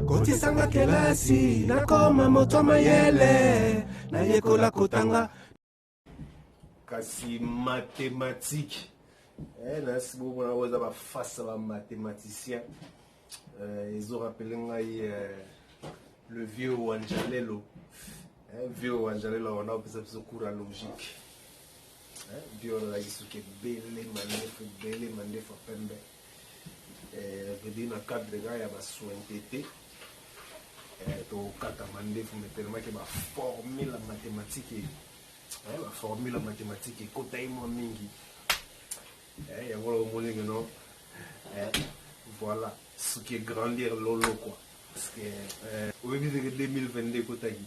kotisanga kelasi nakoma moto mayele nayekola kotanga kasi mathématique nasi bomona oza bafase ba mathématicien ils ont rappelé le vieux Wanjalelo vieux Wanjalelo on a opesa biso cours à logique vieux on a isuke bele mandefu pembe veut na cadre ga ya ba sointété to kata mandefu me tellement que ba formule mathématique la formule mathématique est mingi y a non voilà ce qui est grandir lolo quoi parce que au début de 2022 kotaki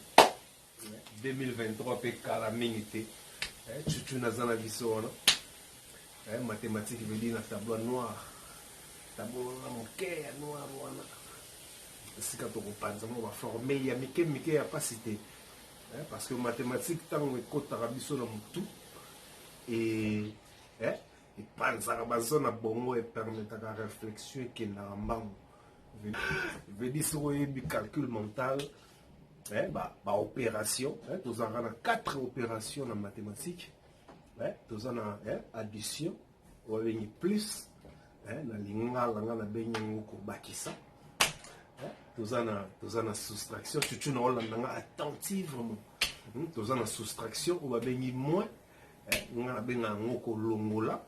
2023 pe kala mingité tu na zana biso wana mathématique veut dire na tableau noir tableau noir wana c'est quand on pense on va former il y a mike ya pas cité parce que mathématiques tant que kota biso na mutu et panza bazo na bongo et permettre la réflexion qui na mbango veut dire sur le calcul mental ba opération tous en a 4 opérations en mathématiques tous en a addition ou plus na lingala na benye ko bakisa tous en a soustraction tu na olanda attentivement tous en a soustraction ou ba benye moins nga benga ngoko longola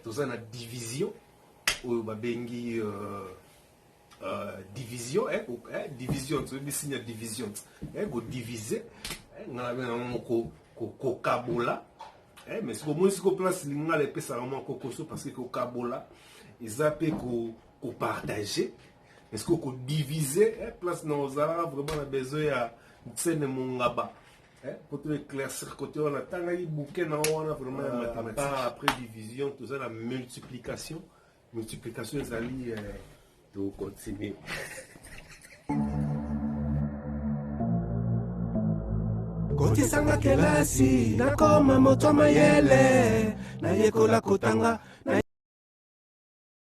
tous en a division ou ba bengi division division tu veux signer division go diviser nga benga ngoko ko kabola mais c'est comment si ko place linga le pesa vraiment kokoso parce que ko kabola ils appellent ko partager est-ce qu'on diviser place nos arabes vraiment besoin ya tsene mongaba pour tout éclaircir côté on attend les bouquets na on a vraiment mathématiques après division tout ça la multiplication les alliés to continuer kotisanga kelasi nakoma moto mayele nayekola kotanga